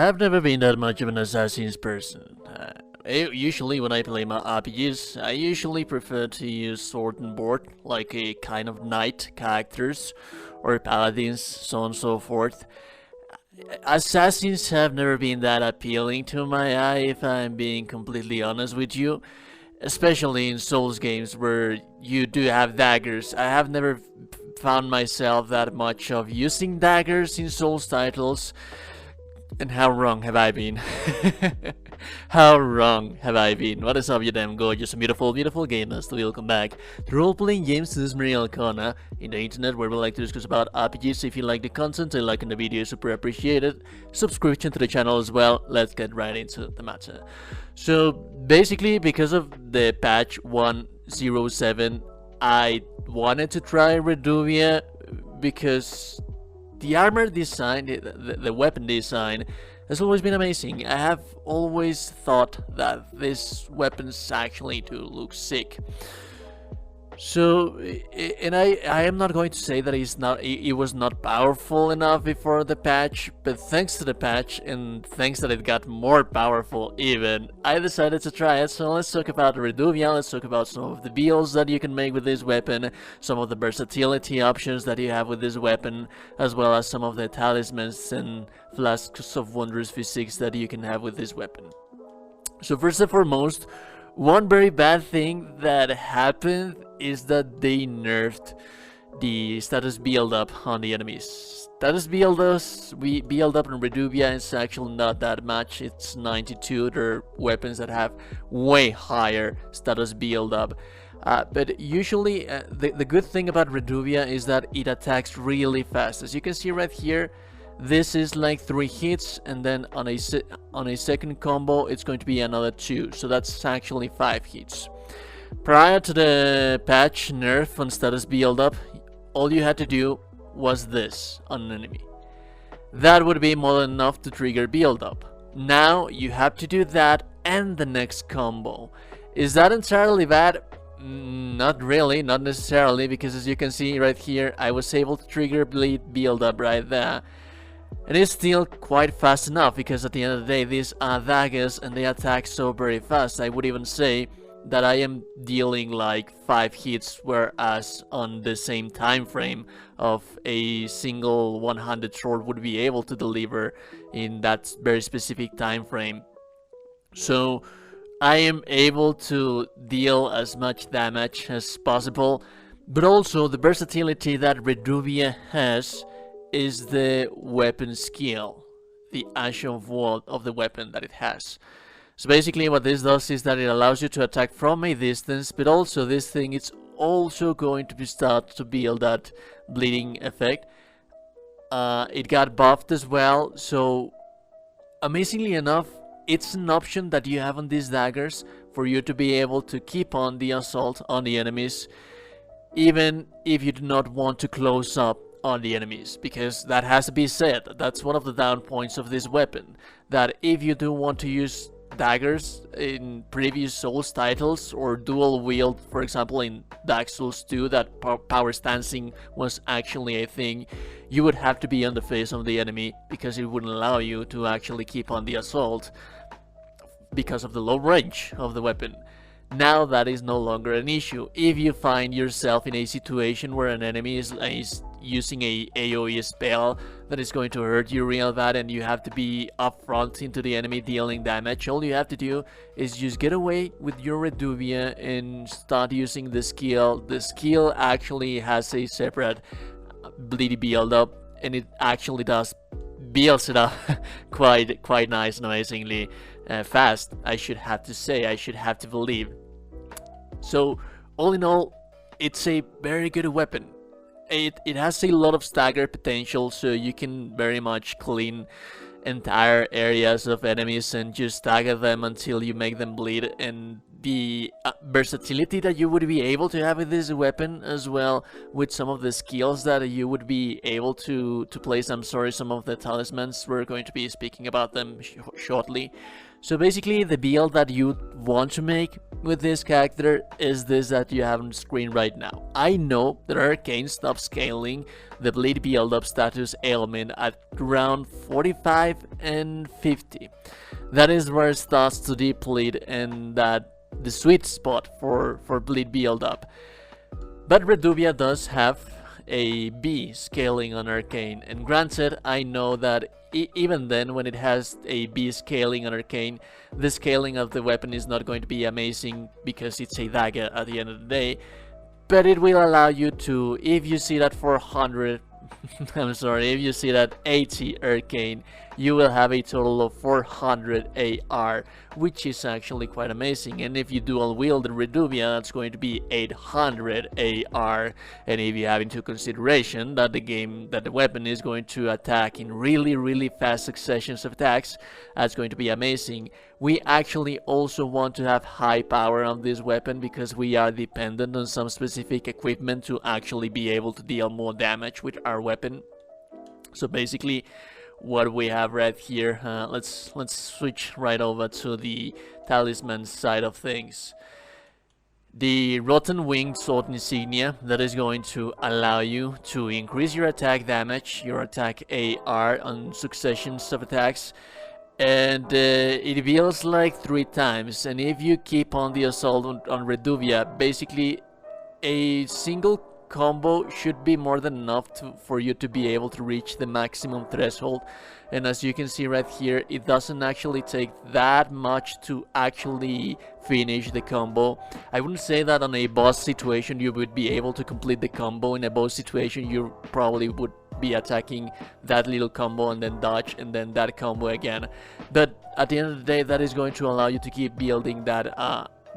I've never been that much of an Assassin's person. Usually when I play my RPGs, I usually prefer to use sword and board, like a kind of knight characters, or paladins, so on and so forth. Assassins have never been that appealing to my eye, if I'm being completely honest with you. Especially in Souls games where you do have daggers. I have never found myself that much of using daggers in Souls titles. And how wrong have I been? How wrong have I been? What is up, you damn gorgeous and beautiful, beautiful gamers? Welcome back to Role-Playing Games. This is Mariel Corner in the internet, where we like to discuss about RPGs. If you like the content and liking the video, super appreciated. Subscription to the channel as well. Let's get right into the matter. So basically, because of the patch 107, I wanted to try Reduvia because the armor design, the weapon design, has always been amazing. I have always thought that these weapons actually do look sick. So, and I am not going to say that it was not powerful enough before the patch, but thanks to the patch and thanks that it got more powerful even, I decided to try it. So let's talk about Reduvia, let's talk about some of the builds that you can make with this weapon, some of the versatility options that you have with this weapon, as well as some of the talismans and flasks of wondrous physics that you can have with this weapon. So first and foremost, one very bad thing that happened is that they nerfed the status build up on the enemies. Status build up in Reduvia is actually not that much. It's 92. There are weapons that have way higher status build up. But usually the good thing about Reduvia is that it attacks really fast. As you can see right here, this is like 3 hits, and then on a second combo it's going to be another 2, so that's actually 5 hits. Prior to the patch nerf on status build up, all you had to do was this on an enemy. That would be more than enough to trigger build up. Now you have to do that and the next combo. Is that entirely bad? Not really, not necessarily, because as you can see right here, I was able to trigger bleed build up right there. It is still quite fast enough, because at the end of the day these are daggers and they attack so very fast. I would even say that I am dealing like 5 hits, whereas on the same time frame of a single 100 sword would be able to deliver in that very specific time frame. So I am able to deal as much damage as possible, but also the versatility that Reduvia has is the weapon skill, the action of the weapon that it has. So basically what this does is that it allows you to attack from a distance, but also this thing is also going to start to build that bleeding effect. It got buffed as well, so amazingly enough, it's an option that you have on these daggers for you to be able to keep on the assault on the enemies, even if you do not want to close up on the enemies, because that has to be said. That's one of the down points of this weapon, that if you do want to use daggers in previous Souls titles, or dual wield, for example in Dark Souls 2, that power stancing was actually a thing, you would have to be on the face of the enemy, because it wouldn't allow you to actually keep on the assault because of the low range of the weapon. Now that is no longer an issue. If you find yourself in a situation where an enemy is using a AoE spell that is going to hurt you real bad, and you have to be upfront into the enemy dealing damage, all you have to do is just get away with your Reduvia and start using the skill. The skill actually has a separate bleedy build up, and it actually builds it up quite nice and amazingly fast. I should have to say, I should have to believe. So all in all, it's a very good weapon. It has a lot of stagger potential, so you can very much clean entire areas of enemies and just stagger them until you make them bleed. And the versatility that you would be able to have with this weapon, as well with some of the skills that you would be able to place. I'm sorry, some of the talismans, we're going to be speaking about them shortly. So basically the build that you want to make with this character is this that you have on screen right now. I know that Arcane stopped scaling the bleed build up status ailment at around 45 and 50. That is where it starts to deplete and that the sweet spot for bleed build up. But Reduvia does have a B scaling on Arcane, and granted, I know that even then, when it has a B scaling on Arcane, the scaling of the weapon is not going to be amazing because it's a dagger at the end of the day, but it will allow you to, if you see that 400 I'm sorry, if you see that 80 Arcane, you will have a total of 400 AR, which is actually quite amazing. And if you dual wield the Reduvia, that's going to be 800 AR. And if you have into consideration that the weapon is going to attack in really fast successions of attacks, that's going to be amazing. We actually also want to have high power on this weapon because we are dependent on some specific equipment to actually be able to deal more damage with our weapon. So basically what we have right here, let's switch right over to the talisman side of things. The Rotten Winged Sword Insignia, that is going to allow you to increase your attack damage, your attack AR on successions of attacks, and it heals like 3 times. And if you keep on the assault on Reduvia, basically a single combo should be more than enough for you to be able to reach the maximum threshold. And as you can see right here, it doesn't actually take that much to actually finish the combo. I wouldn't say that on a boss situation you would be able to complete the combo. In a boss situation you probably would be attacking that little combo and then dodge and then that combo again. But at the end of the day, that is going to allow you to keep building that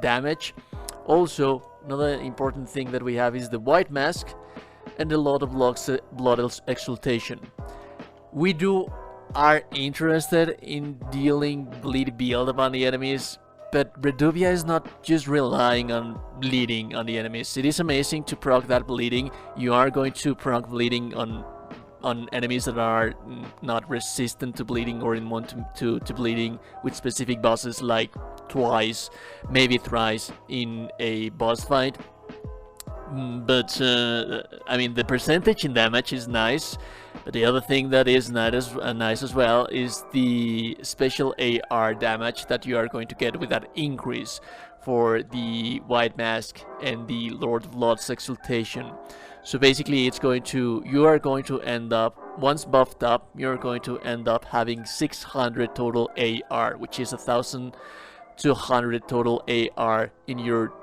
damage. Also, another important thing that we have is the White Mask and the Lord of Blood Exaltation. We are interested in dealing bleed build up on the enemies, but Reduvia is not just relying on bleeding on the enemies. It is amazing to proc that bleeding. You are going to proc bleeding on enemies that are not resistant to bleeding or immune to bleeding with specific bosses, like twice, maybe thrice in a boss fight. But I mean, the percentage in damage is nice, but the other thing that is nice as well is the special AR damage that you are going to get with that increase for the White Mask and the Lord of Lords Exaltation. So basically you are going to end up, once buffed up, you're going to end up having 600 total AR, which is 1,200 total AR in your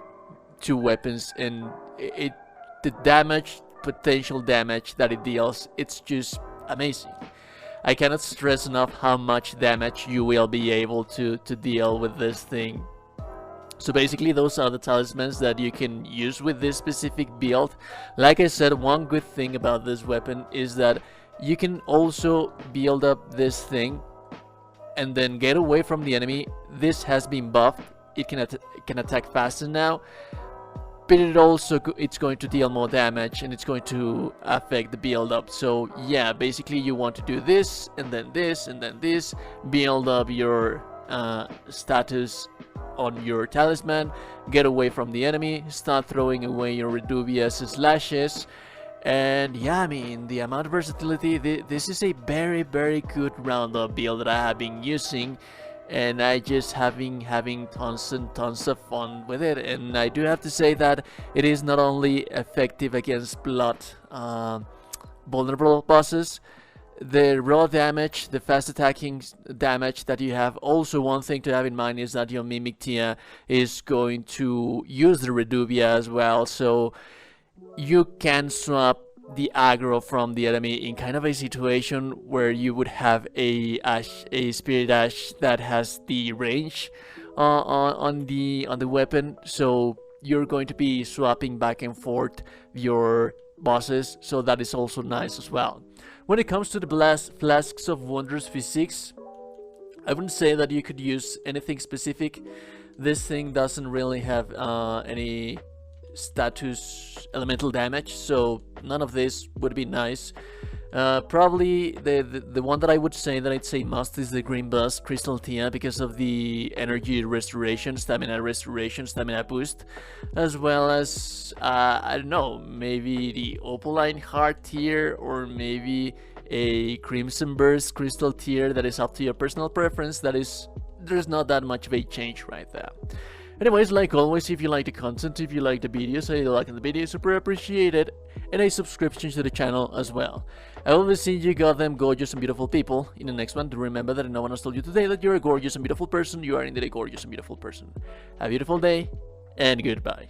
2 weapons, and the potential damage that it deals, it's just amazing. I cannot stress enough how much damage you will be able to deal with this thing. So basically those are the talismans that you can use with this specific build. Like I said, one good thing about this weapon is that you can also build up this thing and then get away from the enemy. This has been buffed. It can attack faster now, but it's going to deal more damage and it's going to affect the build up. So yeah, basically you want to do this and then this and then this, build up your status on your talisman, get away from the enemy, start throwing away your Reduvia's slashes. And yeah, I mean, the amount of versatility, this is a very good roundup build that I have been using, and I just having tons and tons of fun with it. And I do have to say that it is not only effective against blood vulnerable bosses, the raw damage, the fast attacking damage that you have. Also, one thing to have in mind is that your Mimic Tia is going to use the Reduvia as well, so you can swap the aggro from the enemy in kind of a situation where you would have a Spirit Ash that has the range on the weapon, so you're going to be swapping back and forth your bosses, so that is also nice as well. When it comes to the Flasks of Wondrous Physiques, I wouldn't say that you could use anything specific. This thing doesn't really have any status elemental damage, so none of this would be nice. Probably the one that I would say that I'd say must is the Green Bust Crystal Tia because of the energy restoration, stamina boost, as well as I don't know, maybe the Opaline Heart tier or maybe a Crimson Burst Crystal tier. That is up to your personal preference. There's not that much of a change right there. Anyways, like always, if you like the content, if you like the videos, a like on the video, super appreciated, and a subscription to the channel as well. I will be seeing you goddamn gorgeous and beautiful people in the next one. To remember that no one has told you today that you're a gorgeous and beautiful person. You are indeed a gorgeous and beautiful person. Have a beautiful day, and goodbye.